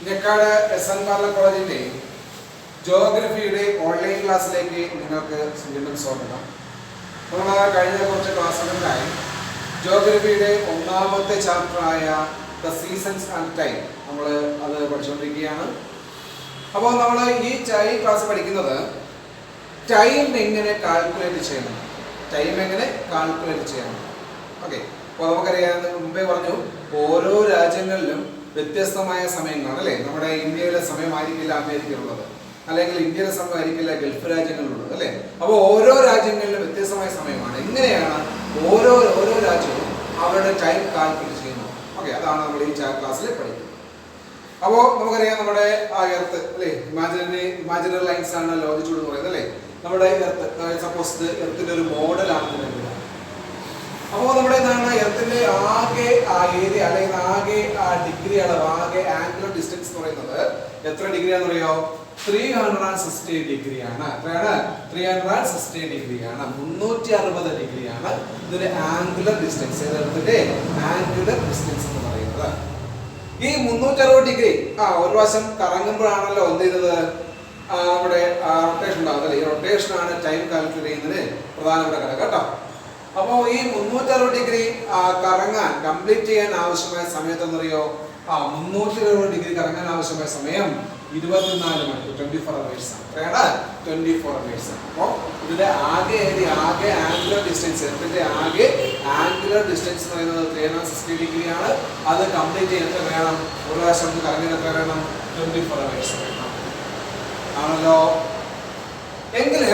Njekkad SN പാർല കോളേജിന്റെ ജോഗ്രഫിയുടെ online ക്ലാസ്സിലേക്ക് നിങ്ങൾക്ക് വീണ്ടും സ്വാഗതം. നമ്മൾ കഴിഞ്ഞ കുറച്ച് ക്ലാസ്സുകളിലായി ജോഗ്രഫിയുടെ ഒന്നാമത്തെ ചാപ്റ്ററായ ദ സീസൺസ് ആൻഡ് ടൈം നമ്മൾ അത് പഠിച്ചുകൊണ്ടിരിക്കുകയാണ്. അപ്പോൾ നമ്മൾ ഈ ക്ലാസ് പഠിക്കുന്നത് ടൈം എങ്ങനെ കാൽക്കുലേറ്റ് ചെയ്യണം, ഓക്കെ. അപ്പോൾ നമുക്കറിയാം, മുമ്പേ പറഞ്ഞു, ഓരോ രാജ്യങ്ങളിലും വ്യത്യസ്തമായ സമയങ്ങളാണ് അല്ലേ. നമ്മുടെ ഇന്ത്യയിലെ സമയമായിരിക്കില്ല അമേരിക്കയിലുള്ളത്, അല്ലെങ്കിൽ ഇന്ത്യയിലെ സമയമായിരിക്കില്ല ഗൾഫ് രാജ്യങ്ങളിലുള്ളത് അല്ലേ. അപ്പോൾ ഓരോ രാജ്യങ്ങളിലും വ്യത്യസ്തമായ സമയമാണ്. എങ്ങനെയാണ് ഓരോ രാജ്യവും അവരുടെ ടൈം കാൽക്കുലേറ്റ് ചെയ്യുന്നത്, ഓക്കെ. അതാണ് നമ്മൾ ഈ ക്ലാസ്സിൽ പഠിക്കുന്നത്. അപ്പോൾ നമുക്കറിയാം, നമ്മുടെ ആ എർത്ത് അല്ലേ, ഇമാജിനറി ലൈൻസ് ആണ് ലോജിറ്റ്യൂഡ് എന്ന് പറയുന്നത് അല്ലേ. നമ്മുടെ എർത്ത്, സപ്പോസ് ഇത് എർത്തിന്റെ ഒരു മോഡലാണെന്ന് കരുതുക. അപ്പോൾ നമ്മുടെ എന്താണ് എർത്തിന്റെ ആകെ ആ ഏരിയ അല്ലെങ്കിൽ ആകെ ആ ഡിഗ്രി അളവ്, ആകെ ആംഗുലർ ഡിസ്റ്റൻസ് എന്ന് പറയുന്നത് എത്ര ഡിഗ്രിയാണെന്ന് അറിയോ? 360 ഡിഗ്രിയാണ്. എത്രയാണ്? 360 ഡിഗ്രിയാണ്, 360 ഡിഗ്രിയാണ് ഇതിന്റെ ആംഗുലർ ഡിസ്റ്റൻസ്. എർത്തിന്റെ ആംഗുലർ ഡിസ്റ്റൻസ് എന്ന് പറയുന്നത്. ഈ 360 ഡിഗ്രി ഒരു പ്രാവശ്യം കറങ്ങുമ്പോഴാണല്ലോ എന്ത് ചെയ്യുന്നത്, നമ്മുടെ റൊട്ടേഷൻ ഉണ്ടാകുന്നത് അല്ലേ. ഈ റൊട്ടേഷനാണ് ടൈം കാൽക്കുലേറ്റ് ചെയ്യുന്നതിന് പ്രധാനപ്പെട്ട ഘടകം കേട്ടോ. അപ്പോൾ ഈ 360 ഡിഗ്രി കറങ്ങാൻ കംപ്ലീറ്റ് ചെയ്യാൻ ആവശ്യമായ സമയത്ത് എന്നറിയോ? 360 ഡിഗ്രി കറങ്ങാൻ ആവശ്യമായ സമയം 24 മണിക്കൂർ, 24 അവേഴ്സ് ആണ്. എത്രയാണ്? 24 അവേഴ്സ് ആണ്. അപ്പോൾ ഇതിന്റെ ആകെ ആംഗുലർ ഡിസ്റ്റൻസ്, എർത്തിന്റെ ആകെ ആംഗുലർ ഡിസ്റ്റൻസ് എന്ന് പറയുന്നത് 360 ഡിഗ്രി ആണ്. അത് കംപ്ലീറ്റ് ചെയ്യാൻ എത്ര വേണം? ഒരു പ്രാവശ്യം കറങ്ങാൻ എത്ര വേണം? 24 അവേഴ്സ് വേണം ആണല്ലോ. എങ്കില്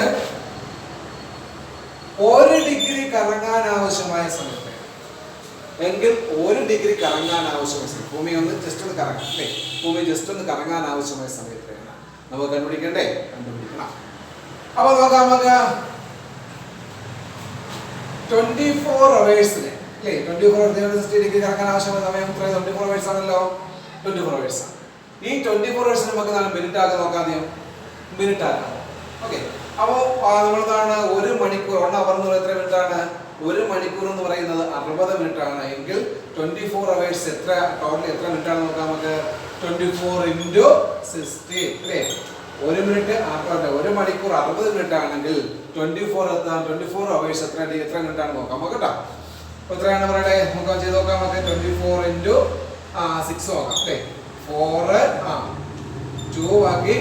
1 ഡിഗ്രി കറങ്ങാൻ ആവശ്യമായ സമയത്ത്, ഭൂമി ഒന്ന് ജസ്റ്റ് ഒന്ന് കറങ്ങാം അല്ലേ. ഭൂമി ജസ്റ്റ് ഒന്ന് കറങ്ങാൻ ആവശ്യമായ സമയത്താണ് നമുക്ക് കണ്ടുപിടിക്കണം. അപ്പൊ നോക്കാം, നമുക്ക് 24 അവേഴ്സിന് അല്ലേ, 24 ഡിഗ്രി കറങ്ങാൻ ആവശ്യമായ സമയം 24 അവേഴ്സ് ആണല്ലോ. 24 അവേഴ്സ് ആണ്. ഈ 24 അവേഴ്സിന് നമുക്ക് 4 മിനിറ്റ് ആക്കാൻ നോക്കാം. മിനിറ്റ് ആക്കാം, ഓക്കെ. അപ്പോൾ നമ്മളെന്താണ്, 1 മണിക്കൂർ, 1 അവർ എന്ന് പറയുന്നത് എത്ര മിനിറ്റ് ആണ്? 1 മണിക്കൂർ എന്ന് പറയുന്നത് 60 മിനിറ്റ് ആണ്. എങ്കിൽ 24 അവേഴ്സ് ടോട്ടൽ എത്ര മിനിറ്റ് ആണ് നോക്കാം നമുക്ക്. 24 × 60 അല്ലേ. 1 മിനിറ്റ് 1 മണിക്കൂർ 60 മിനിറ്റ് ആണെങ്കിൽ 24 അവേഴ്സ് എത്ര മിനിറ്റ് ആണ് നോക്കാം നമുക്ക് കേട്ടോ. അപ്പോൾ എത്രയാണ് പറയട്ടെ, നമുക്ക് ചെയ്ത് നോക്കാം. നമുക്ക് 24 × 6 നോക്കാം അല്ലേ. 4 2 ബാക്കി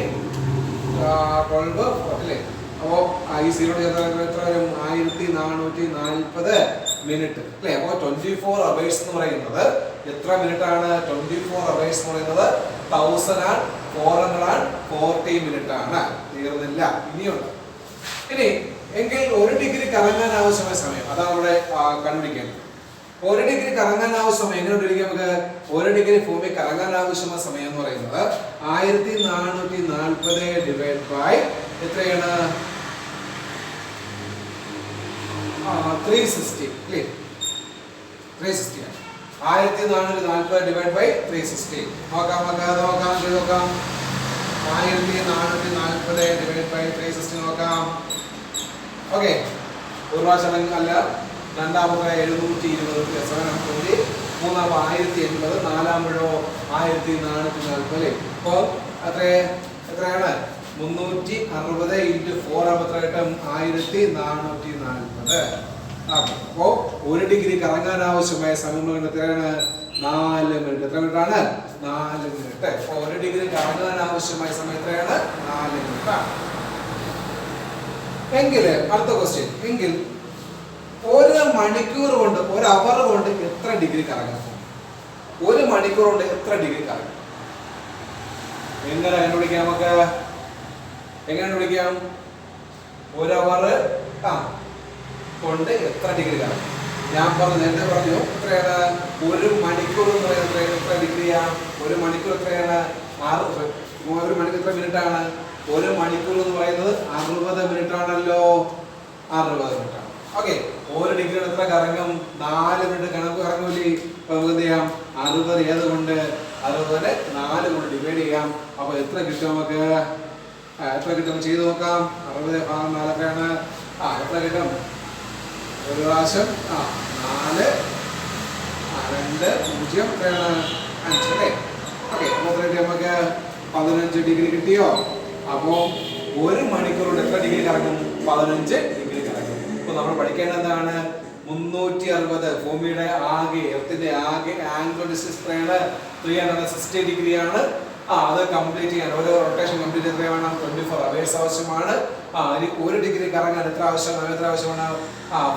12 അല്ലേ. അപ്പോൾ ഈ 0 ചേർത്താൽ എത്ര വരും? 1440 മിനിറ്റ് അല്ലേ. അപ്പോൾ 24 അവേഴ്സ് എന്ന് പറയുന്നത് എത്ര മിനിറ്റ് ആണ്? 24 അവേഴ്സ് എന്ന് പറയുന്നത് 1440 മിനിറ്റ് ആണ്. തീർന്നില്ല, ഇനിയുണ്ട്. എങ്കിൽ 1 ഡിഗ്രി കറങ്ങാൻ ആവശ്യമായ സമയം, അതാണ് നമ്മുടെ കണ്ടുപിടിക്കേണ്ടത്. 1 ഡിഗ്രി കറങ്ങാൻ ആവശ്യം എങ്ങനെ കണ്ടുപിടിക്കാം നമുക്ക്? 1 ഡിഗ്രി ഭൂമി കറങ്ങാൻ ആവശ്യമായ സമയം എന്ന് പറയുന്നത് 1440 ഡിവൈഡ് ബൈ എത്രയാണ്? 360 അല്ലേ. 360 ആണ്. 1440 ഡിവൈഡ് ബൈ 360 നോക്കാം. 1440 ഡിവൈഡ് ബൈ 360 നോക്കാം, ഓക്കെ. ഒരു പ്രാവശ്യം അല്ല, രണ്ടാമത്തെ 720, 750, മൂന്നാമത് 1080, നാലാമ്പഴോ 1440 അല്ലേ. അപ്പോൾ എത്രയാണ്? 360 × 4 എത്ര കിട്ടും? 1440. അപ്പോൾ 1 ഡിഗ്രി കറങ്ങാൻ ആവശ്യമായ സമയം എത്രയാണ്? 4 മിനിറ്റ്. എത്ര മിനിറ്റ് ആണ്? 4 മിനിറ്റ്. അപ്പോൾ 1 ഡിഗ്രി കറങ്ങാൻ ആവശ്യമായ സമയം എത്രയാണ്? 4 മിനിറ്റ്. എങ്കിൽ അടുത്ത ക്വസ്റ്റ്യൻ, എങ്കിൽ 1 മണിക്കൂർ കൊണ്ട്, 1 അവർ കൊണ്ട് എത്ര ഡിഗ്രി കറങ്ങാം? 1 മണിക്കൂർ കൊണ്ട് എത്ര ഡിഗ്രി കറങ്ങാം? എങ്ങനെ കണ്ടുപിടിക്കാം നമുക്ക്? എങ്ങനെ കണ്ടുപിടിക്കാം? 1 അവർ കൊണ്ട് എത്ര ഡിഗ്രി കറങ്ങും? ഞാൻ നേരത്തെ പറഞ്ഞു എത്രയാണ്? 1 മണിക്കൂർ എന്ന് പറയുന്നത് എത്ര ഡിഗ്രിയാ? 1 മണിക്കൂർ എത്രയാണ്? 1 മണിക്കൂർ എത്ര മിനിറ്റ് ആണ്? 1 മണിക്കൂർ എന്ന് പറയുന്നത് 60 മിനിറ്റ് ആണല്ലോ. 60 മിനിറ്റ് ആണ്, ഓക്കെ. 1 ഡിഗ്രി എത്ര കറങ്ങും? 4 മിനിറ്റ് കറങ്ങൂലേ. അപ്പൊ നമുക്ക് എന്ത് ചെയ്യാം? 60 ഏത് കൊണ്ട്? 60 4 കൊണ്ട് ഡിവൈഡ് ചെയ്യാം. അപ്പൊ എത്ര കിട്ടും നമുക്ക്? എത്ര കിട്ടും ചെയ്ത് നോക്കാം. 60 / 4 എത്രയാണ്? എത്ര കിട്ടും? ഒരു പ്രാവശ്യം 4 2 0 എത്രയാണ്? 5 അല്ലേ. ഓക്കെ. അപ്പോൾ എത്ര കിട്ടി നമുക്ക്? 15 ഡിഗ്രി കിട്ടിയോ? അപ്പോൾ 1 മണിക്കൂർ കൊണ്ട് എത്ര ഡിഗ്രി കറങ്ങും? 15 ഡിഗ്രി കറങ്ങും. അപ്പോൾ നമ്മൾ പഠിക്കേണ്ടത് എന്താണ്? 360 ഭൂമിയുടെ ആകെ എർത്തിന്റെ ആകെ ആംഗുലർ ഡിസ്റ്റൻസ് എത്രയാണ്? 360 ഡിഗ്രിയാണ്. അത് കംപ്ലീറ്റ് ചെയ്യാൻ ഒരു റൊട്ടേഷൻ കംപ്ലീറ്റ് എത്ര വേണം? 24 അവേഴ്സ് ആവശ്യമാണ്. ഇനി 1 ഡിഗ്രി കറങ്ങാൻ എത്ര ആവശ്യമാണ്?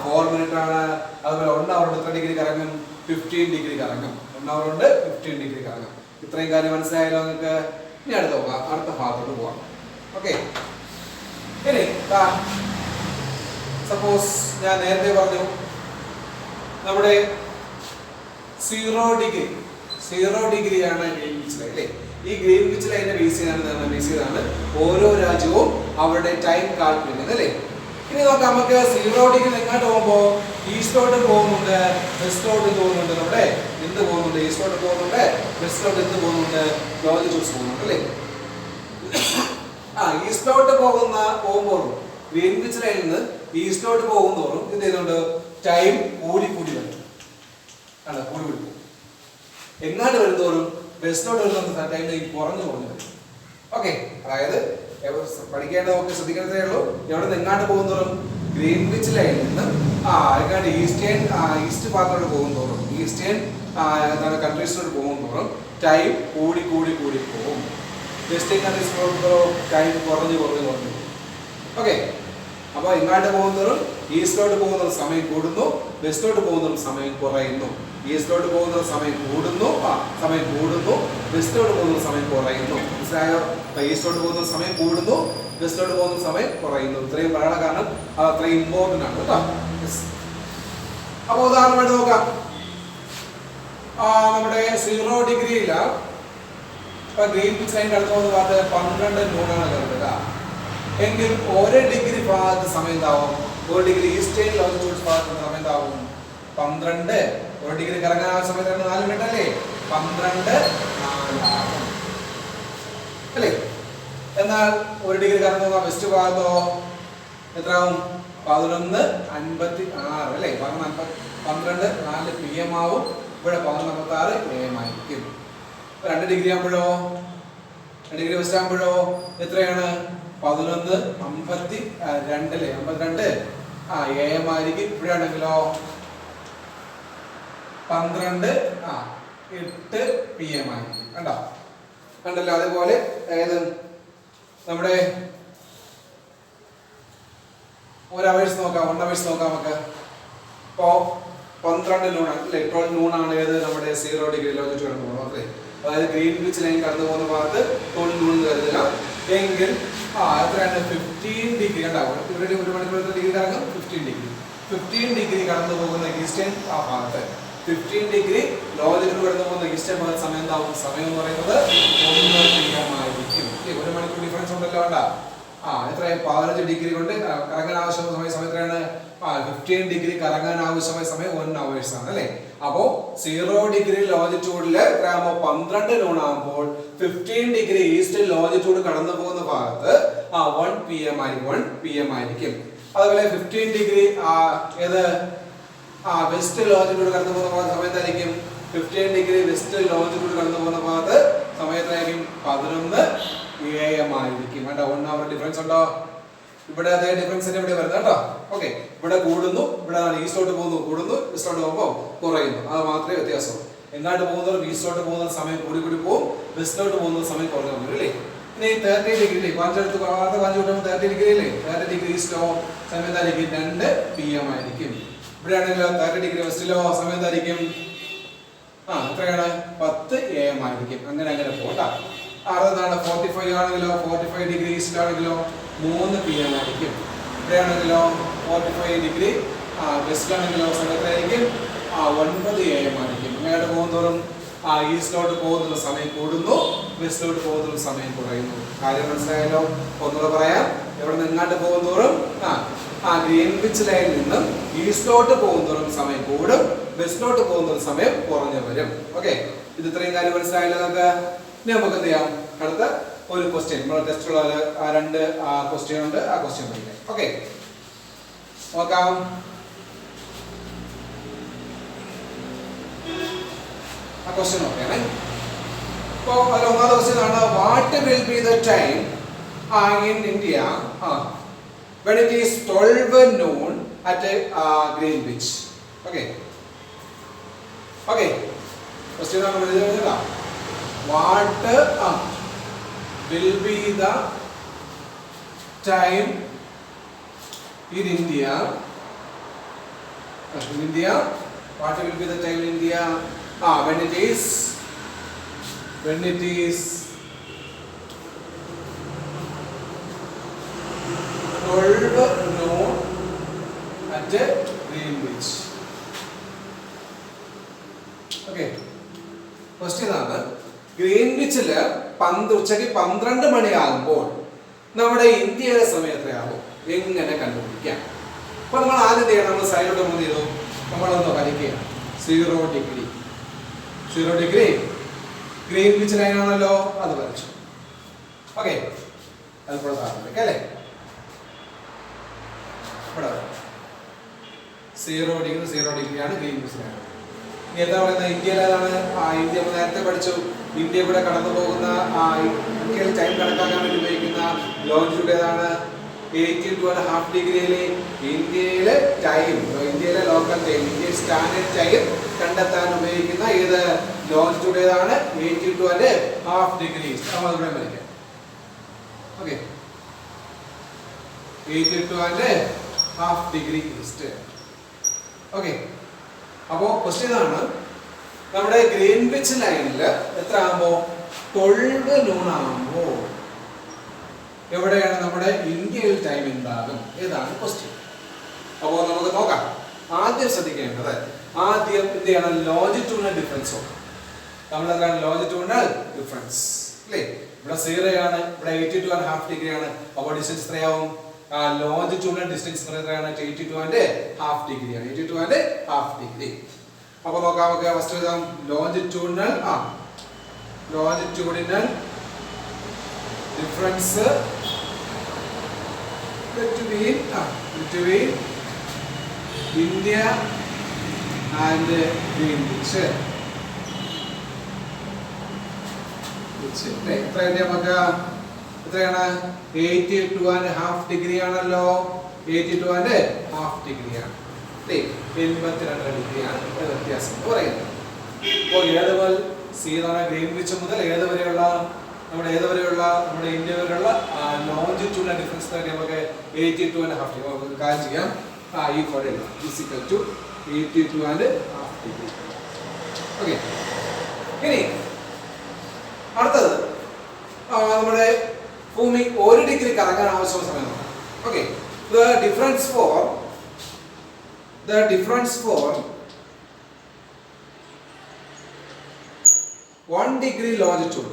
4 മിനിറ്റ് ആണ്. അതുപോലെ 1 അവർ കൊണ്ട് എത്ര ഡിഗ്രി കറങ്ങും? 15 ഡിഗ്രി കറങ്ങും. 1 അവർ കൊണ്ട് 15 ഡിഗ്രി കറങ്ങും. ഇത്രയും കാര്യം മനസ്സിലായല്ലോ നിങ്ങൾക്ക്? ഇനി അടുത്ത ഭാഗത്തോട്ട് പോവാം. ഓക്കെ, ഇനി സപ്പോസ് ഞാൻ നേരത്തെ പറഞ്ഞു നമ്മുടെ 0 ഡിഗ്രിയാണ് ഗ്രീൻവിച്ച് ലൈൻ അല്ലേ? ഈ ഗ്രീൻവിച്ച് ലൈനെ ബേസ് ചെയ്താണ് ഓരോ രാജ്യവും അവരുടെ ടൈം കാൽക്കുലേറ്റ് ചെയ്യുന്നത് അല്ലേ? ഇനി നോക്കാം, നമുക്ക് 0 ഡിഗ്രി എങ്ങോട്ട് പോകുമ്പോൾ ഈസ്റ്റോട്ട് പോകുന്നുണ്ട്, വെസ്റ്റോട്ട് പോകുന്നുണ്ട്. നമ്മുടെ എന്ത് പോകുന്നുണ്ട്? ഈസ്റ്റോട്ട് പോകുന്നുണ്ട്, വെസ്റ്റോട്ട് എന്ത് പോകുന്നുണ്ട്? ലോഞ്ചിറ്റ്യൂഡ്സ് പോകുന്നുണ്ട് അല്ലേ? ഈസ്റ്റോട്ട് പോകുമ്പോൾ ഗ്രീൻവിച്ച് ലൈനിൽ നിന്ന് ഈസ്റ്റോട്ട് പോകുന്നതോറും എന്ത് ചെയ്യുന്നുണ്ട്? ടൈം കൂടി വരും. കൂടി പോകും. എങ്ങാണ്ട് വരുന്നതോറും വെസ്റ്റോട്ട് വരുന്ന ടൈം കുറഞ്ഞു വരും. ഓക്കെ, അതായത് പഠിക്കേണ്ടതൊക്കെ ശ്രദ്ധിക്കുന്നതേ ഉള്ളൂ. എവിടെ നിന്ന് എങ്ങാണ്ട് പോകുന്നതോറും ഗ്രീൻവിച്ച് ലൈനിൽ നിന്ന് എങ്ങാണ്ട് ഈസ്റ്റ് പാർട്ടിലോട്ട് പോകുന്നതോറും ഈസ്റ്റേൺ കൺട്രീസിലോട്ട് പോകുന്നതോറും ടൈം കൂടി പോകും. വെസ്റ്റേൺ കൺട്രീസിലോട്ട് ടൈം കുറഞ്ഞു. ഓക്കെ, അപ്പോൾ എങ്ങാണ്ട് പോകുന്നതോറും ഈസ്റ്റിലോട്ട് പോകുന്ന സമയം കൂടുന്നു, വെസ്റ്റോട്ട് പോകുന്ന സമയം കുറയുന്നു. ഈസ്റ്റിലോട്ട് പോകുന്ന സമയം കൂടുന്നു, വെസ്റ്റോട്ട് പോകുന്ന സമയം കുറയുന്നു. മനസ്സിലായോ? ഈസ്റ്റോട്ട് പോകുന്ന സമയം കൂടുന്നു, വെസ്റ്റോട്ട് പോകുന്ന സമയം കുറയുന്നു. ഇത്രയും പറയാനുള്ള കാരണം അത് അത്രയും ഇമ്പോർട്ടൻ്റ് ആണ് കേട്ടോ. അപ്പോൾ ഉദാഹരണമായിട്ട് നോക്കാം, നമ്മുടെ 0 ഡിഗ്രിയില ഗ്രീൻവിച്ച് ലൈൻ കടന്നു പോകുന്ന ഭാഗത്ത് 12 നൂണാണ് കരുതുക എങ്കിൽ 1 ഡിഗ്രി ഭാഗത്ത് സമയം എന്താവും? 1 ഡിഗ്രി ഈസ്റ്റേൺ ലോഞ്ചിറ്റ്യൂഡ് ഭാഗത്ത് സമയം എന്താവും? 12. 1 ഡിഗ്രി കറങ്ങാൻ ആ സമയത്ത് 4 മിനിറ്റ് അല്ലേ? 12 4 അല്ലേ? എന്നാൽ 1 ഡിഗ്രി കറങ്ങുന്ന വെസ്റ്റ് ഭാഗത്തോ എത്രയാവും? 11:56 അല്ലേ? 12 4 PM ആവും. ഇവിടെ 11:56 AM ആയിരിക്കും. 2 ഡിഗ്രി ആകുമ്പോഴോ 2 ഡിഗ്രി വെസ്റ്റ് ആകുമ്പോഴോ എത്രയാണ്? 11:52 അല്ലേ? 52 AM ആയിരിക്കും. ഇവിടെ ആണെങ്കിലോ 12:08 PM ആയിരിക്കും. കണ്ടല്ലോ? അതേപോലെ ഏത് നമ്മുടെ 1 അവേഴ്സ് നോക്കാം, 1 അവേഴ്സ് നോക്കാം നമുക്ക്. ഇപ്പോ 12 നൂണാണ് അല്ലേ? 12 നൂണാണ് ഏത് നമ്മുടെ 0 ഡിഗ്രി ലോഞ്ചിറ്റ്യൂഡ് കടന്നു പോകുന്നത് അല്ലേ? അതായത് ഗ്രീൻവിച്ച് ലൈൻ കടന്നു പോകുന്ന ഭാഗത്ത് 12 നൂൺ കരുതുക എങ്കിൽ എത്രയാണ്? 15 ഡിഗ്രി ഉണ്ടാവും. ഇവിടെ 1 മണിക്കൂർ ഡിഗ്രി കറങ്ങും 15 ഡിഗ്രി കടന്നു പോകുന്ന ഈസ്റ്റേൺ ഭാഗത്ത് 15 ഡിഗ്രി ലോഞ്ചിറ്റ്യൂഡ് കടന്നു പോകുന്ന ഈസ്റ്റേൺ ഭാഗത്ത് സമയം എന്താവും? സമയം എന്ന് പറയുന്നത് 1 PM ആയിരിക്കും. 1 മണിക്കൂർ ഡിഫറൻസ് ഉണ്ടല്ലോ. എത്രയാണ്? 15 ഡിഗ്രി കൊണ്ട് കറങ്ങാൻ ആവശ്യമായ സമയം എത്രയാണ്? 15 ഡിഗ്രി കറങ്ങാൻ ആവശ്യമായ സമയം 1 അവേഴ്സ് ആണ് അല്ലേ? അപ്പോ 0 ഡിഗ്രി ലോഞ്ചിറ്റ്യൂഡില് എത്രയാകുമ്പോൾ 12 നൂൺ ആകുമ്പോൾ 15 ഡിഗ്രി ഈസ്റ്റ് ലോഞ്ചിറ്റ്യൂഡ് കടന്നു പോകുന്ന ഭാഗത്ത് 1 PM ആയിരിക്കും. അതുപോലെ 15 ഡിഗ്രി ഏത് വെസ്റ്റ് ലോഞ്ചിറ്റ്യൂഡ് കടന്നു പോകുന്ന ഭാഗത്ത് സമയം എന്തായിരിക്കും? 15 ഡിഗ്രി വെസ്റ്റ് ലോഞ്ചിറ്റ്യൂഡ് കടന്നു പോകുന്ന ഭാഗത്ത് സമയത്തായിരിക്കും 11 AM ആയിരിക്കും. വേണ്ട 1 അവർ ഡിഫറൻസ് ഉണ്ടോ? ഇവിടെ അതേ ഡിഫറൻസ് തന്നെ ഇവിടെ വരുന്നത് കേട്ടോ. ഓക്കെ, ഇവിടെ കൂടുന്നു, ഇവിടെ ഈസ്റ്റോട്ട് പോകുന്നു കൂടുന്നു, വെസ്റ്റോട്ട് പോകുമ്പോൾ കുറയുന്നു. അത് മാത്രമേ വ്യത്യാസമുള്ളൂ. എങ്ങാട്ട് പോകുന്നവർ ഈസ്റ്റോട്ട് പോകുന്ന സമയം കൂടി പോകും, വെസ്റ്റോട്ട് പോകുന്ന സമയം കുറഞ്ഞു വരും അല്ലേ? ഇനി 30 ഡിഗ്രി പാഞ്ചെടുത്ത് 30 ഡിഗ്രി അല്ലേ? 30 ഡിഗ്രി ഈസ്റ്റോ സമയം എന്തായിരിക്കും? 2 PM ആയിരിക്കും. ഇവിടെ ആണെങ്കിലോ 30 ഡിഗ്രി വെസ്റ്റിലോ സമയം എന്തായിരിക്കും? എത്രയാണ്? 10 AM ആയിരിക്കും. അങ്ങനെ പോകണ്ട. അടുത്തതാണ് 45 ആണെങ്കിലോ 45 ഡിഗ്രി ഈസ്റ്റ് ആണെങ്കിലോ 3 PM ആയിരിക്കും. ഇവിടെ ആണെങ്കിലോ 45 ഡിഗ്രി വെസ്റ്റ് ആണെങ്കിലോ സമയത്തായിരിക്കും 9 AM ആയിരിക്കും. ഇങ്ങോട്ട് പോകുന്നതോറും ഈസ്റ്റിലോട്ട് പോകുന്ന സമയം കൂടുന്നു, വെസ്റ്റിലോട്ട് പോകുന്ന സമയം കുറയുന്നു. കാര്യം മനസ്സിലായല്ലോ? ഒന്നുകൂടെ പറയാം. എവിടെ നിന്ന് ഇങ്ങോട്ട് പോകുന്നതോറും ഗ്രീൻവിച്ച് ലൈനിൽ നിന്നും ഈസ്റ്റിലോട്ട് പോകുന്നതോറും സമയം കൂടും, വെസ്റ്റിലോട്ട് പോകുന്ന സമയം കുറഞ്ഞു വരും. ഓക്കെ, ഇത് ഇത്രയും കാര്യം മനസ്സിലായല്ലോ നമുക്ക്? ഇനി നമുക്ക് എന്ത് ചെയ്യാം? അടുത്ത ഒരു ക്വസ്റ്റ്യൻ നമ്മുടെ ടെസ്റ്റുള്ള 2 ക്വസ്റ്റ്യൻ ഉണ്ട്. ആ ക്വസ്റ്റ്യൻ പഠിക്കാം. ഓക്കെ, നോക്കാം. ആ ക്വസ്റ്റ്യൻ നോക്കിയാണേ. ഇപ്പോൾ 1ാമത്തെ ക്വസ്റ്റ്യൻ ആണ്, what what will be the time in India when it is 12 noon at Greenwich? Okay. Okay. Question number what will be the time in India? What will be the time in India when it is 12 noon at Greenwich? Okay. Question ആണ് ഗ്രീൻവിച്ചിൽ ഉച്ചയ്ക്ക് 12 മണിയാകുമ്പോൾ നമ്മുടെ ഇന്ത്യയുടെ സമയം എത്രയാകും എങ്ങനെ കണ്ടുപിടിക്കാം? അപ്പോൾ നമ്മൾ ആദ്യം ചെയ്യണം, നമ്മൾ സൈഡിലോട്ട് എന്ത് ചെയ്തു, നമ്മളൊന്ന് വരയ്ക്കുക 0 ഡിഗ്രി ഗ്രീൻവിച്ച് ലൈനാണല്ലോ, അത് വരച്ചു. ഓക്കെ, അതിപ്പോൾ സാറിലേക്ക് അല്ലേ, ഇവിടെ 0 ഡിഗ്രിയാണ് ഗ്രീൻവിച്ച് ലൈൻ. ഇനി എന്താ പറയുന്നത്, ഇന്ത്യയിൽ ഏതാണ്? ഇന്ത്യ നേരത്തെ പഠിച്ചു. ഇന്ത്യ ഇവിടെ കടന്നു പോകുന്ന ഇന്ത്യയിൽ ടൈം കണക്കാക്കാൻ വേണ്ടി ഉപയോഗിക്കുന്ന ലോഞ്ചിറ്റ്യൂഡ് ഏതാണ്? 82.5 ഡിഗ്രിയിലെ ഇന്ത്യയിലെ ടൈം, ഇന്ത്യയിലെ local time, Indian standard time കണ്ടെത്താൻ ഉപയോഗിക്കുന്ന ഏത് ലോഞ്ചിറ്റ്യൂഡ് ഏതാണ്? 82.5 ഡിഗ്രി. നമ്മൾ ഇവിടെ വരയ്ക്കാം. Okay, 82.5 degree east. ഓക്കെ, അപ്പോൾ ക്വസ്റ്റ്യൻ ആണ്, നമ്മുടെ ഗ്രീൻവിച്ച് ലൈനിൽ എത്ര ആകുമ്പോ 12 noon ആകുമ്പോ എവിടെയാണ് നമ്മുടെ ഇന്ത്യയിൽ ടൈം എന്താകും? ഏതാണ് ക്വസ്റ്റ്യൻ. അപ്പോൾ നമുക്ക് നോക്കാം. ആദ്യം ശ്രദ്ധിക്കേണ്ടത്, ആദ്യം എന്ത് ചെയ്യണം, ലോഞ്ചിറ്റ്യൂഡിനൽ ഡിഫറൻസ് നോക്കാം. നമ്മൾ എന്താണ് ലോഞ്ചിറ്റ്യൂഡിനൽ ഡിഫറൻസ് അല്ലേ? ഇവിടെ 0 ആണ്, ഇവിടെ 82.5 ഡിഗ്രി ആണ്. അപ്പോൾ ഡിസ്റ്റൻസ് എത്രയാവും? ലോഞ്ചിറ്റ്യൂഡിനൽ ഡിസ്റ്റൻസ് എത്രയാണ്? 82.5 ഡിഗ്രിയാണ്. 82.5 ഡിഗ്രി. അപ്പോൾ നോക്കാം, നമുക്ക് ഫസ്റ്റ് എഴുതാം longitudinal difference between India and Greenwich. എത്രയാണ്? 82.5 ഡിഗ്രി ആണല്ലോ. 82.5 ഡിഗ്രിയാണ്. 82 ഡിഗ്രിയാണ് വ്യത്യാസം എന്ന് പറയുന്നത്. അപ്പോൾ ഏത് മുതൽ ഗ്രീൻവിച്ച് മുതൽ ഏതുവരെയുള്ള നമ്മുടെ ഇന്ത്യ വരെയുള്ള ലോഞ്ചിറ്റ്യൂഡിനൽ ഡിഫറൻസ് നമുക്ക് 82.5 ഡിഗ്രി. നമുക്ക് കാര്യം ചെയ്യാം, ഈക്വൽ ടു 82.5 ഡിഗ്രി. ഓക്കെ, ഇനി അടുത്തത് നമ്മുടെ ഭൂമി 1 ഡിഗ്രി കറങ്ങാൻ ആവശ്യമുള്ള സമയം നോക്കാം. Okay, the difference for 1 degree longitude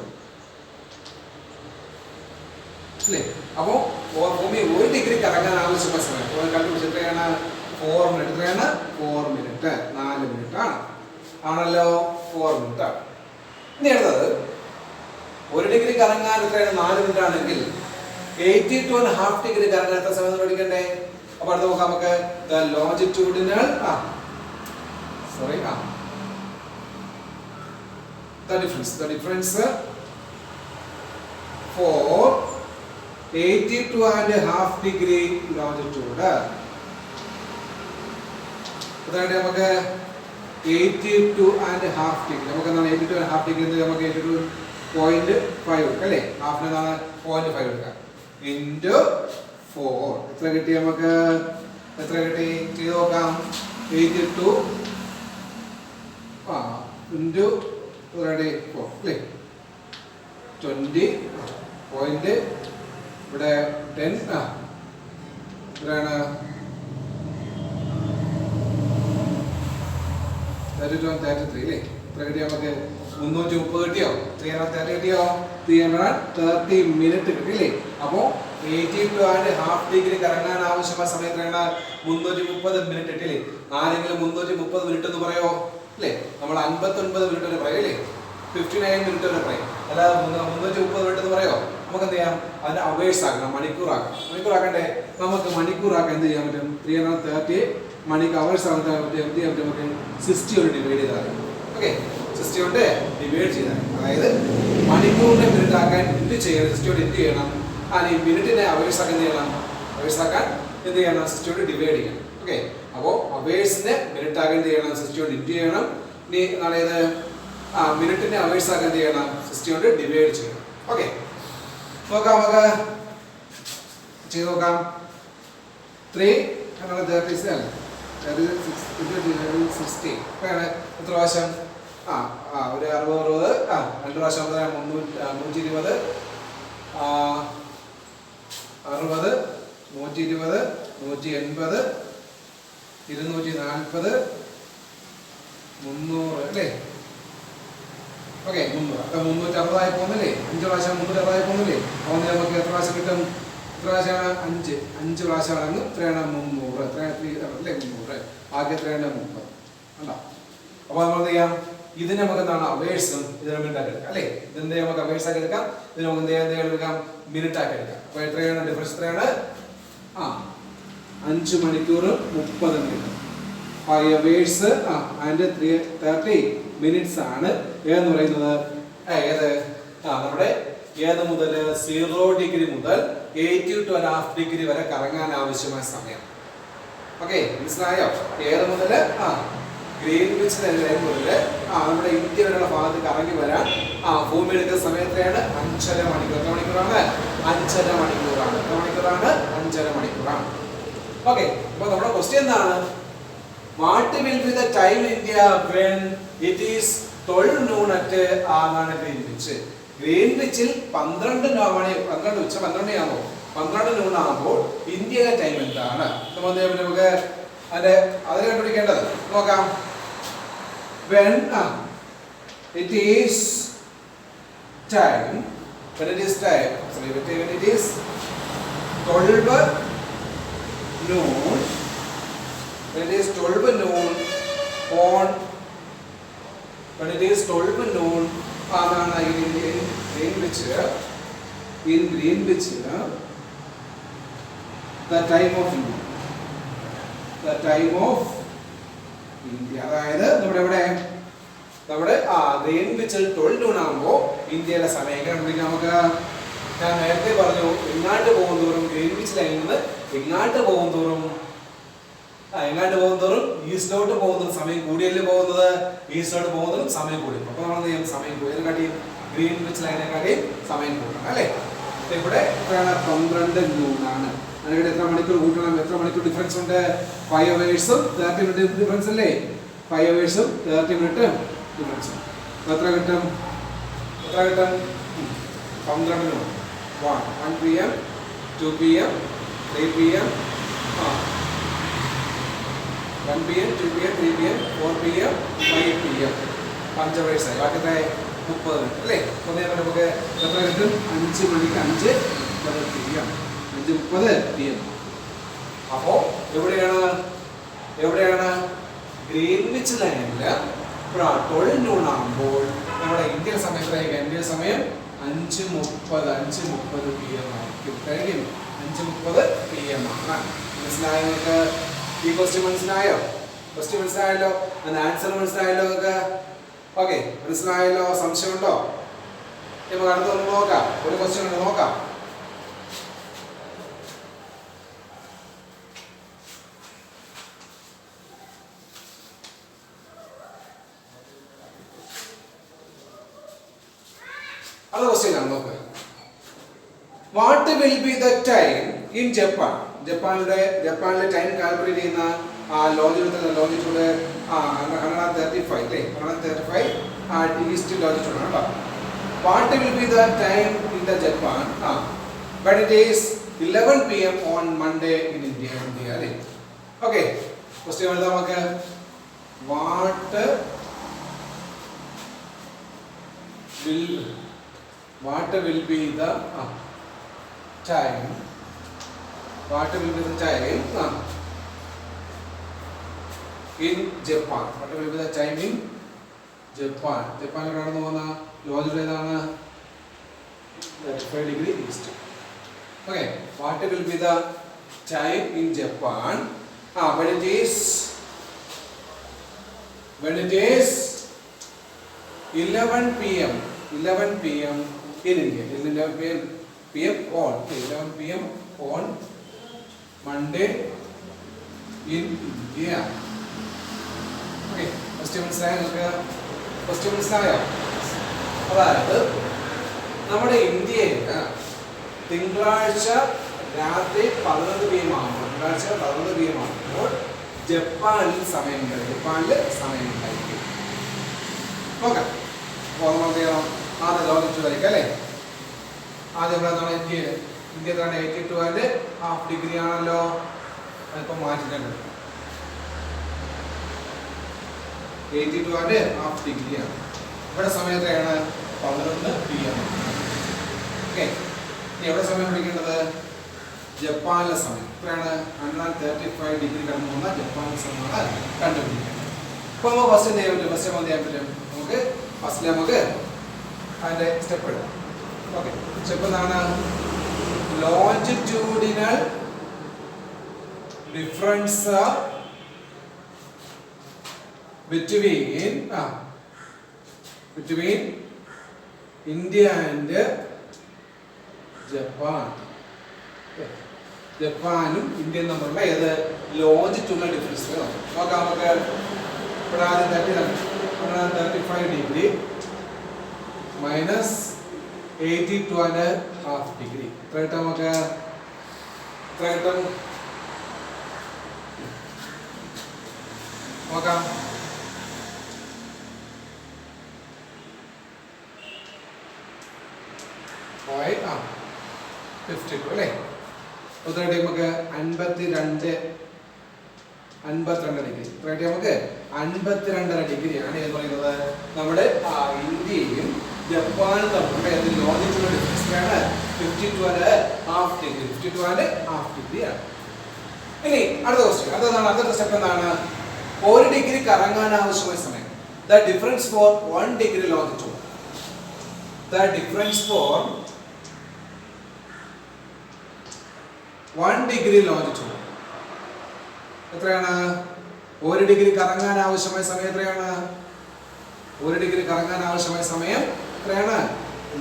അല്ലേ? അപ്പോൾ ഭൂമി 1 ഡിഗ്രി കറങ്ങാൻ ആവശ്യമുള്ള സമയം കണ്ടുപിടിച്ച് എത്രയാണ്? 4 മിനിറ്റ്. എത്രയാണ്? 4 മിനിറ്റ്. 4 മിനിറ്റ് ആണ് ആണല്ലോ, 4 മിനിറ്റ് ആണ്. ഇനി അടുത്തത് 1 ഡിഗ്രി കറങ്ങാൻ എത്രയാണ്? 4 മിനിറ്റ് ആണെങ്കിൽ 82.5 ഡിഗ്രി കറങ്ങാൻ എത്ര സമയം പഠിക്കണ്ടേ? അപ്പൊ അടുത്ത് നോക്കാം നമുക്ക് longitudinal the difference for 82.5 degree longitude. അതായത് നമുക്ക് 82.5 ഡിഗ്രി നമുക്ക് എന്താണ് 82.5 ഡിഗ്രി നമുക്ക് 82.5 അല്ലേ? ഹാഫിന് എന്താണ് 0.5 എടുക്കാം. ഇൻറ്റു 4 എത്ര കിട്ടി? നമുക്ക് എത്ര കിട്ടി ചെയ്ത് നോക്കാം. 82 ഇൻറ്റു 4 അല്ലേ? 20 പോയിന്റ് ഇവിടെ 10 എത്രയാണ്? 32 അല്ലേ? എത്ര കിട്ടി നമുക്ക്? 330 കിട്ടിയോ? 330 കിട്ടിയോ? 330 മിനിറ്റ് കിട്ടിയില്ലേ? അപ്പോ 82.5 ഡിഗ്രി കറങ്ങാൻ ആവശ്യമായ സമയം എത്രയാണ്? 330 മിനിറ്റ് കിട്ടിയില്ലേ? ആരെങ്കിലും 330 മിനിറ്റ് എന്ന് പറയോ? അല്ലേ? നമ്മൾ 59 മിനിറ്റ് വരെ പറയും അല്ലേ? 59 മിനിറ്റ് വരെ പറയും. അല്ലാതെ 330 മിനിറ്റ് എന്ന് പറയോ? നമുക്ക് എന്ത് ചെയ്യാം? അതിന്റെ അവേഴ്സ് ആക്കണം, മണിക്കൂറാക്കാം. മണിക്കൂറാക്കണ്ടേ? നമുക്ക് മണിക്കൂറാക്കാൻ എന്ത് ചെയ്യാൻ പറ്റും? 330 മണിക്ക് അവേഴ്സ് ആക്കാൻ പറ്റും. എന്ത് ചെയ്യാൻ പറ്റും? നമുക്ക് 60 കൊണ്ട് ഡിവൈഡ് ചെയ്താൽ മതി. ഓക്കെ, 60 കൊണ്ട് ഡിവൈഡ് ചെയ്താൽ, അതായത് മണിക്കൂറിനെ മിനിറ്റ് ആക്കാൻ എന്ത് ചെയ്യണം, സിസ്റ്റോട് എന്ത് ചെയ്യണം, ഈ മിനിറ്റിനെ അവേഴ്സ് ആക്കാൻ എന്ത് ചെയ്യണം, അവേഴ്സ് ആക്കാൻ എന്ത് ചെയ്യണം, സിസ്റ്റോട് ഡിവൈഡ് ചെയ്യണം. ഓക്കെ, അപ്പോൾ അവേഴ്സിനെ മിനിറ്റ് ആക്കാൻ എന്ത് ചെയ്യണം, സിസ്റ്റോട് എന്ത് ചെയ്യണം. ഇനി അതായത് മിനിറ്റിനെ അവേഴ്സ് ആക്കാൻ എന്ത് ചെയ്യണം, സിസ്റ്റോട് ഡിവൈഡ് ചെയ്യണം. ഓക്കെ, നോക്കാം, നമുക്ക് ചെയ്ത് നോക്കാം. 336 60 എത്ര പ്രാവശ്യം? ഒരു 60 2 പ്രാവശ്യം 120 120 60 120 180 240 300 അല്ലേ? ഓക്കെ, 360 ആയി പോകുന്നില്ലേ? 5 പ്രാവശ്യം 360 ആയി പോകുന്നില്ലേ? അതുകൊണ്ട് നമുക്ക് എത്ര പ്രാവശ്യം കിട്ടും? എത്ര പ്രാവശ്യമാണ്? 5 പ്രാവശ്യമാണ്. എത്രയാണ്? 300. എത്രയാണ്? 300. ആകെ എത്രയാണ്? 30. അല്ല, അപ്പൊ നമ്മൾ എന്ത് ചെയ്യാം, ഇതിന് നമുക്ക് എന്താണ് അവേഴ്സും ഇതിനെ മിനിറ്റ് ആക്കി എടുക്കാം അല്ലേ? ഇതിന്റെ നമുക്ക് അവേഴ്സ് ആക്കി എടുക്കാം, ഇതിന് നമുക്ക് എന്ത് എടുക്കാം, മിനിറ്റ് ആക്കി എടുക്കാം. അപ്പൊ എത്രയാണ് ഡിഫറൻസ്? എത്രയാണ്? 5 മണിക്കൂർ 30 മിനിറ്റ്. 5 അവേഴ്സ് ആൻഡ് 30 മിനിറ്റ്സ് ആണ് എന്ന് പറയുന്നത്. ഏത് നമ്മുടെ ഏത് മുതൽ 0 ഡിഗ്രി മുതൽ 82.5 ഡിഗ്രി വരെ കറങ്ങാൻ ആവശ്യമായ സമയം. ഓക്കെ, മനസ്സിലായോ? ഏത് മുതൽ ഗ്രീൻവിച്ച് ലൈൻ മുതൽ നമ്മുടെ ഇന്ത്യ വരെയുള്ള ഭാഗത്ത് കറങ്ങി വരാൻ ഭൂമി എടുക്കുന്ന സമയം എത്രയാണ്? 5.5 മണിക്കൂർ. എത്ര മണിക്കൂറാണ്? 5.5 മണിക്കൂറാണ്. എത്ര മണിക്കൂറാണ്? 5.5 മണിക്കൂറാണ്. ഓക്കെ, അപ്പൊ നമ്മുടെ ക്വസ്റ്റ്യൻ എന്താണ്? What will be the time in India when it is 12 noon at Greenwich? ഗ്രീൻവിച്ചിൽ 12 ഉച്ച 12 ആകുമ്പോൾ 12 noon ആകുമ്പോൾ ഇന്ത്യയിലെ ടൈം എന്താണ്? നമുക്ക് അത് കണ്ടുപിടിക്കേണ്ടത്. നോക്കാം. When it is time, when it is 12 noon, when it is 12 noon on, when it is 12 noon in Greenwich, the time of India. The time of India. അതായത് നമ്മുടെ ഗ്രീൻവിച്ചിൽ 12 noon ആകുമ്പോൾ ഇന്ത്യയിലെ സമയം കണ്ടുപിടിക്കാം. നമുക്ക് ഞാൻ നേരത്തെ പറഞ്ഞു, ഇങ്ങാട്ട് പോകുന്തോറും ഗ്രീൻവിച്ച് ലൈനിൽ നിന്ന് ഇങ്ങാട്ട് പോകുന്തോറും ഈസ്റ്റിലോട്ട് പോകുന്നതും സമയം കൂടിയല്ലേ പോകുന്നത്, ഈസ്റ്റിലോട്ട് പോകുന്നതും സമയം കൂടി. അപ്പൊ നമ്മൾ സമയം കൂടി കാട്ടി ഗ്രീൻവിച്ച് ലൈനെക്കാട്ടി സമയം കൂടണം അല്ലേ? ഇവിടെ 12 noon ആണ്. അതിനിടെ എത്ര മണിക്കൂർ കൂട്ടണം? എത്ര മണിക്കൂർ ഡിഫറൻസ് ഉണ്ട്? 5 അവേഴ്സും 30 മിനിറ്റ് ഡിഫറൻസ് അല്ലേ? 5 അവേഴ്സും 30 മിനിറ്റ് ഡിഫറൻസ്. എത്ര കിട്ടും? 12 noon. 1 PM, 2 PM, 3 PM, 1 PM, 2 PM, 3 PM, 4 PM, 5 PM. 5 hours ആയി. ബാക്കി 30 മിനിറ്റ് അല്ലേ? നമുക്ക് എത്ര കിട്ടും? 5 മണിക്ക് 5:30 PM. 5:30 PM. അപ്പോ എവിടെയാണ് ഗ്രീൻവിച്ച് ലൈനില് 12 noon ആകുമ്പോൾ നമ്മുടെ ഇന്ത്യൻ സമയം എത്രയായിരിക്കും? ഇന്ത്യൻ സമയം 5:30 PM ആയിരിക്കും. 5:30 PM ആണ്. മനസ്സിലായോ നിങ്ങൾക്ക്? ഈ ക്വസ്റ്റ്യൻ മനസ്സിലായോ? ക്വസ്റ്റ്യൻ മനസ്സിലായല്ലോ? ആൻസർ മനസ്സിലായല്ലോ നിങ്ങൾക്ക്? ഓക്കെ, മനസ്സിലായല്ലോ? സംശയമുണ്ടോ? നമുക്ക് അടുത്തൊന്ന് നോക്കാം. ഒരു ക്വസ്റ്റ്യൻ ഉണ്ട്, നോക്കാം. അത് ക്വസ്റ്റ്യൻ ആണ്, നോക്ക്. What will be the time in Japan? ജപ്പാനിലെ ടൈം കാൽക്കുലേറ്റ് ചെയ്യുന്ന ലോഞ്ചിറ്റ്യൂഡ് 135 അല്ലേ? 135 ഈസ്റ്റ് ലോഞ്ചിറ്റ്യൂഡ് ആണ് കേട്ടോ. What will be the time in the Japan when it is 11 PM on Monday in India അല്ലേ? ഓക്കെ, ക്വസ്റ്റ്യൻ എഴുതാം നമുക്ക്. What will be the time in Japan? What will be the time in Japan? ജപ്പാനിൽ കടന്നു പോകുന്ന longitude ഏതാണ്? 35 degree east. Okay, what will be the time in Japan when it is 11 PM in India. 11 p.m. on 11 p.m. on Monday in India. Okay, first മനസ്സിലായോ? അതായത് നമ്മുടെ ഇന്ത്യയിൽ തിങ്കളാഴ്ച രാത്രി 11 PM ആകുമ്പോൾ ജപ്പാനിൽ സമയമുണ്ടായിരിക്കും. നോക്കാം. അപ്പോൾ നമ്മൾ ആദ്യം ലോഞ്ചിട്ടുണ്ടായിരിക്കും അല്ലേ? ആദ്യം നമ്മളെന്താണ് ഇന്ത്യ 82.5 ഡിഗ്രി ആണല്ലോ. അതിപ്പോൾ മാറ്റിട്ടുണ്ട്. 82.5 ഡിഗ്രിയാണ്. ഇവിടെ സമയം എത്രയാണ്? 11 PM. ഓക്കെ, ഇനി എവിടെ സമയം പിടിക്കേണ്ടത്? ജപ്പാനിലെ സമയം എത്രയാണ്? 135 ഡിഗ്രി കടന്നു പോകുന്ന ജപ്പാനിലെ സമയമാണ് കണ്ടുപിടിക്കേണ്ടത്. അപ്പോൾ നമുക്ക് ഫസ്റ്റ് എന്ത് ചെയ്യാൻ പറ്റും? നമുക്ക് അതിൻ്റെ സ്റ്റെപ്പ് എടുക്കാം. ഓക്കെ, സ്റ്റെപ്പ് എന്താണ്? Longitudinal difference between India and Japan. ജപ്പാനും ഇന്ത്യയും തമ്മിലുള്ള ഏത് ലോഞ്ചിറ്റ്യൂഡിനൽ ഡിഫറൻസ് നോക്കാം. നമുക്ക് ഇവിടെ ആദ്യം 35 ഡിഗ്രി മൈനസ് 82.5 ഡിഗ്രി എത്ര കിട്ടും? നമുക്ക് എത്ര കിട്ടും നോക്കാം. പോയിന്റ് 52 അല്ലേ? ഉത്തരട്ടി നമുക്ക് 52 ഡിഗ്രി. ഉത്തരട്ടി നമുക്ക് 52.5 ഡിഗ്രിയാണ് എന്ന് പറയുന്നത് നമ്മുടെ ഇന്ത്യയും ജപ്പാനും തമ്മിലുള്ള ലോഞ്ചിറ്റ്യൂഡിനൽ ഡിഫറൻസ് 52.5 ഡിഗ്രിയാണ്. ഇനി അടുത്ത ക്വസ്റ്റ്യൻ, അടുത്ത സ്റ്റെപ്പ് എന്താണ്? 1 ഡിഗ്രി കറങ്ങാൻ ആവശ്യമായ സമയം. The difference for 1 degree longitude. The difference for 1 degree longitude. എത്രയാണ്? 1 ഡിഗ്രി കറങ്ങാൻ ആവശ്യമായ സമയം എത്രയാണ്? 1 ഡിഗ്രി കറങ്ങാൻ ആവശ്യമായ സമയം എത്രയാണ്?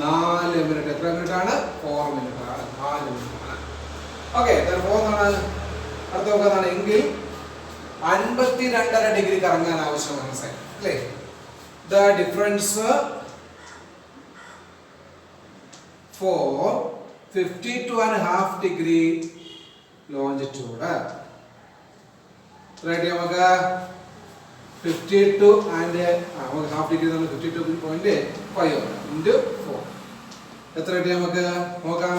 4 മിനിറ്റ്. എത്ര മിനിറ്റ് ആണ്? 4 മിനിറ്റ് ആണ്. 4 മിനിറ്റ് ആണ്. ഓക്കെ, അടുത്ത നോക്കുന്നതാണ് എങ്കിൽ 52.5 ഡിഗ്രി കറങ്ങാൻ ആവശ്യമായ സമയം അല്ലേ? The difference for 52.5 degree longitude. Right, നമുക്ക് 52 and നമുക്ക് ഹാഫ് ഡിഗ്രി 52.5 into 4 എത്ര കിട്ടി നമുക്ക് നോക്കാം.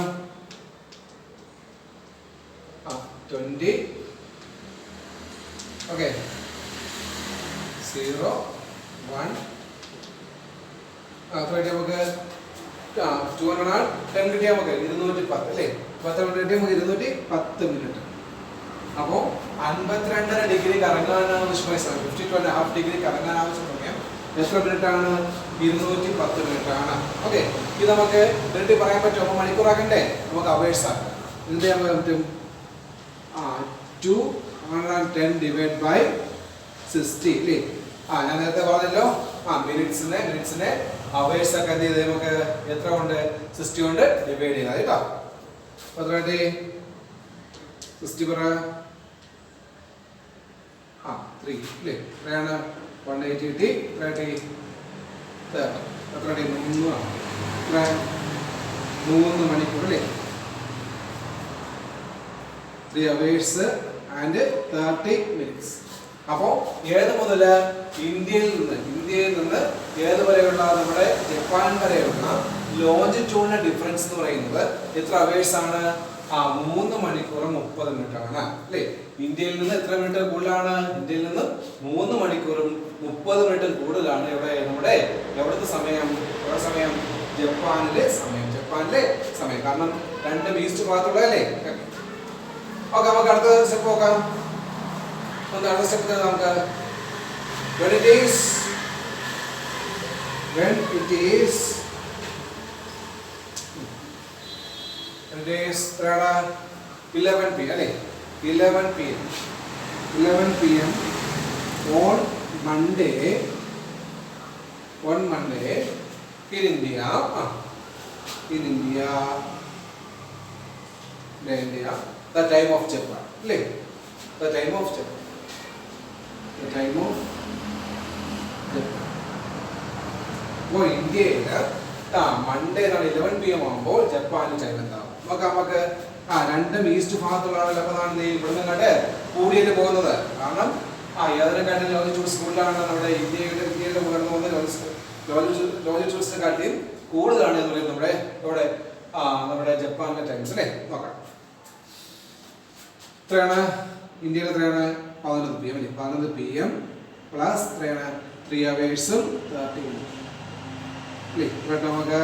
20. ഓക്കെ, 0 1 നമുക്ക് 210 കിട്ടിയ നമുക്ക് 210 അല്ലേ? 10 കിട്ടിയ നമുക്ക് 210 മിനിറ്റ്. അപ്പോൾ 52.5 ഡിഗ്രി കറങ്ങാൻ ആവശ്യമായ സമയം 52.5 ഡിഗ്രി കറങ്ങാൻ ആവശ്യമായ സമയം എത്ര മിനിറ്റ് ആണ്? 210 മിനിറ്റ് ആണ്. ഓക്കെ, ഇത് നമുക്ക് മിനിറ്റ് പറയാൻ പറ്റും. അപ്പോൾ മണിക്കൂറാക്കണ്ടേ? നമുക്ക് അവേഴ്സ് ആക്കാം. എന്ത് ചെയ്യാൻ പറ്റും? 210 ഡിവൈഡ് ബൈ 60 അല്ലേ? ഞാൻ നേരത്തെ പറഞ്ഞല്ലോ മിനിറ്റ്സിനെ അവേഴ്സ് ഒക്കെ എന്ത് ചെയ്ത് നമുക്ക് എത്ര കൊണ്ട് 60 കൊണ്ട് ഡിവൈഡ് ചെയ്താൽ കേട്ടോ. എത്ര കിട്ടി? 60 പറ 3 അല്ലേ? എത്രയാണ്? 180 കിട്ടി. എത്ര കിട്ടി? എത്ര കിട്ടി? 3 മണിക്കൂർ അല്ലേ? 3 hours and 30 minutes. അപ്പോൾ ഏത് മുതൽ ഇന്ത്യയിൽ നിന്ന് ഏത് വരെയുള്ള നമ്മുടെ ജപ്പാൻ വരെയുള്ള ലോഞ്ചിറ്റ്യൂഡിനൽ ഡിഫറൻസ് എന്ന് പറയുന്നത് എത്ര അവേഴ്സ് ആണ്? 3 മണിക്കൂർ 30 മിനിറ്റ് ആണ് അല്ലേ? ഇന്ത്യയിൽ നിന്ന് എത്ര മിനിറ്റ് കൂടുതലാണ്? ഇന്ത്യയിൽ നിന്ന് 3 മണിക്കൂറും 30 മിനിറ്റ് കൂടുതലാണ് നമ്മുടെ എവിടുത്തെ സമയം? ജപ്പാനിലെ സമയം. കാരണം 2 ഈസ്റ്റ് മാത്രമുള്ളതല്ലേ? ഓക്കെ, നമുക്ക് അടുത്ത സ്റ്റെപ്പ് നോക്കാം. അടുത്ത സ്റ്റെപ്പ് നമുക്ക് when it is 11 p.m. അല്ലേ? 11 p.m. on Monday in India. in India. India. The time of Japan. The time of Japan. The time of Japan. അപ്പോൾ ഇന്ത്യയിൽ മൺഡേ 11 PM ആകുമ്പോൾ ജപ്പാനിൽ ടൈം എന്താവും നമുക്ക് രണ്ടും ഈസ്റ്റ് ഭാഗത്തുള്ളതാണ്. അപ്പോൾ ഇവിടെ നിങ്ങളുടെ കൂടിയിട്ട് പോകുന്നത് കാരണം ഏതിനെക്കാട്ടിലും ലോജിറ്റ്യൂഡ് സ്കൂളിലാണ് നമ്മുടെ ഇന്ത്യയുടെ ഉയർന്നു പോകുന്ന ലോജിറ്റ്യൂഡ്സിനെ കാട്ടിയും കൂടുതലാണ് എന്ന് പറയുന്നത് നമ്മുടെ ജപ്പാനിലെ ടൈംസ് അല്ലേ. നോക്കാം എത്രയാണ് ഇന്ത്യയിൽ എത്രയാണ് 11 PM അല്ലേ. 11 PM പ്ലസ് എത്രയാണ് 3 hours 30 minutes അല്ലേ. ഇവിടെ നമുക്ക്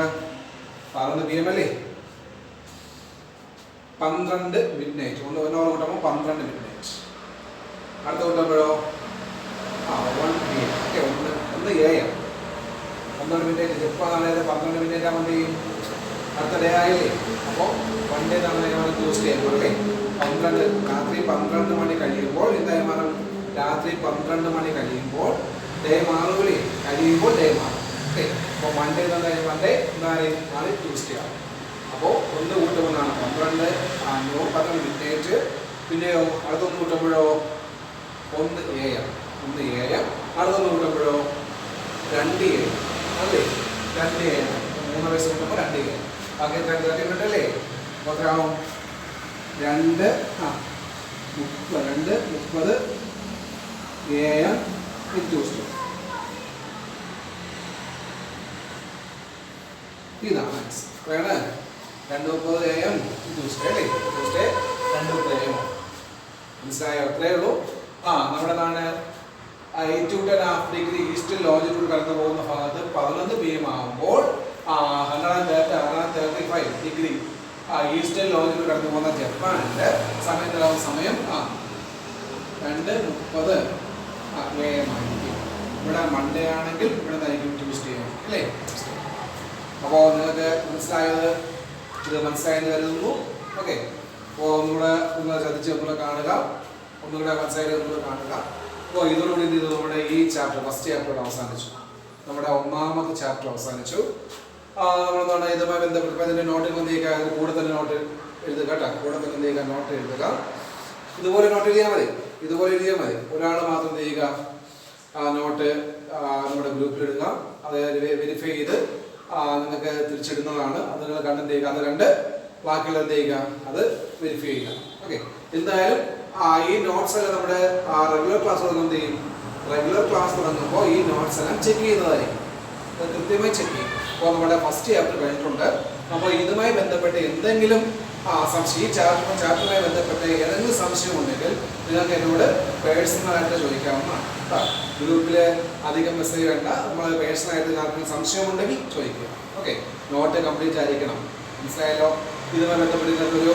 11 PM അല്ലേ 12 midnight ഒന്ന് കൂട്ടുമ്പോൾ 12 midnight. അടുത്ത കൂട്ടുമ്പോഴോ 1 PM ഓക്കെ. ഒന്ന് AM 12 മിനിറ്റ് ജപ്പാനാണേത് 12 മിനിറ്റ് ആകുമ്പോൾ അടുത്ത ഡേ ആയില്ലേ. അപ്പോൾ 1 ഡേ തവണ ട്യൂസ്ഡേ ആകുമ്പോൾ 12 രാത്രി 12 മണി കഴിയുമ്പോൾ എന്തായി മാറും. രാത്രി 12 മണി കഴിയുമ്പോൾ ഡേ മാറൂലേ. കഴിയുമ്പോൾ ഡേ മാറും ഓക്കെ. അപ്പോൾ മൺഡേ മൺഡേ മാറി ട്യൂസ്ഡേ ആകും. അപ്പോൾ ഒന്ന് കൂട്ടുമ്പോഴാണ് 12 മിനിറ്റ്. പിന്നെയോ അടുത്തൊന്ന് കൂട്ടുമ്പോഴോ 1 AM അടുത്തൊന്ന് കൂട്ടുമ്പോഴോ 2 AM അല്ലേ. 2 AM 3 വയസ്സ് കൂട്ടുമ്പോൾ 2 AM ബാക്കി 30 മിനിറ്റ് അല്ലേ. അപ്പോൾ എത്രയാവും 2:30 AM ട്യൂസ്ഡേ. ഇതാണ് ആൻസർ. 2:30 AM ട്യൂസ്ഡേ അല്ലേ. ട്യൂസ്ഡേ 2:30 AM മനസ്സിലായോ. അത്രയേ ഉള്ളൂ. നമ്മുടെ നാട് 8-10.5 ഡിഗ്രി ഈസ്റ്റ് ലോജിറ്റ്യൂഡ് കടന്നു പോകുന്ന ഭാഗത്ത് 11 PM ആകുമ്പോൾ 135 ഡിഗ്രി ഈസ്റ്റേൺ ലോജിറ്റ്യൂഡ് കടന്നു പോകുന്ന ജപ്പാനിന്റെ സമയം 2:30 AM ആയിരിക്കും. ഇവിടെ മൺഡേ ആണെങ്കിൽ ഇവിടെ നിന്നായിരിക്കും ട്യൂസ്ഡേ ആയിരിക്കും അല്ലേ. അപ്പോൾ നിങ്ങൾക്ക് ഇത് മനസ്സിലായെന്ന് കരുതുന്നു. ഓക്കെ. അപ്പോൾ ഒന്നുകൂടെ ശ്രദ്ധിച്ച് കാണുക. മനസ്സിലായത് കാണുക. അപ്പോൾ ഇതോടുകൂടി നമ്മുടെ ഈ ചാപ്റ്റർ ഫസ്റ്റ് ചാപ്റ്റർ അവസാനിച്ചു. നമ്മുടെ 1ാമത്തെ ചാപ്റ്റർ അവസാനിച്ചു. നമ്മളെന്താണ് ഇതുമായി ബന്ധപ്പെട്ട് അതിൻ്റെ നോട്ടിൽ എന്തെയ്യുക, കൂടെ തന്നെ നോട്ട് എഴുതുക കേട്ടോ. കൂടെ തന്നെ എന്തെയ്യുക, നോട്ട് എഴുതുക. ഇതുപോലെ നോട്ട് എഴുതിയാൽ മതി. ഒരാൾ മാത്രം ചെയ്യുക നോട്ട് നമ്മുടെ ഗ്രൂപ്പിൽ ഇടുക. അത് വെരിഫൈ ചെയ്ത് നിങ്ങൾക്ക് തിരിച്ചിടുന്നതാണ്. അത് നിങ്ങൾ അത് കണ്ട് ബാക്കിയുള്ള എന്തെയ്യുക അത് വെരിഫൈ ചെയ്യുക. ഓക്കെ. എന്തായാലും ഈ നോട്ട്സ് എല്ലാം നമ്മുടെ റെഗുലർ ക്ലാസ് തുടങ്ങുമ്പോൾ ഈ നോട്ട്സ് എല്ലാം ചെക്ക് ചെയ്യുന്നതായിരിക്കും. കൃത്യമായി ചെക്ക് ചെയ്യും. അപ്പോൾ നമ്മുടെ ഫസ്റ്റ് ചാപ്റ്റർ കഴിഞ്ഞിട്ടുണ്ട്. അപ്പോൾ ഇതുമായി ബന്ധപ്പെട്ട് എന്തെങ്കിലും സംശയം, ഈ ചാപ്റ്ററുമായി ബന്ധപ്പെട്ട് ഏതെങ്കിലും സംശയം ഉണ്ടെങ്കിൽ നിങ്ങൾക്ക് എന്നോട് പേഴ്സണലായിട്ട് ചോദിക്കാവുന്നതാണ്. ഗ്രൂപ്പിൽ അധികം മെസ്സേജ് വേണ്ട. നമ്മൾ പേഴ്സണലായിട്ട് ആർക്കെങ്കിലും സംശയമുണ്ടെങ്കിൽ ചോദിക്കുക. ഓക്കെ. നോട്ട് കംപ്ലീറ്റ് ആയിരിക്കണം. മനസ്സിലായല്ലോ. ഇതുമായി ബന്ധപ്പെട്ട് നിങ്ങൾക്കൊരു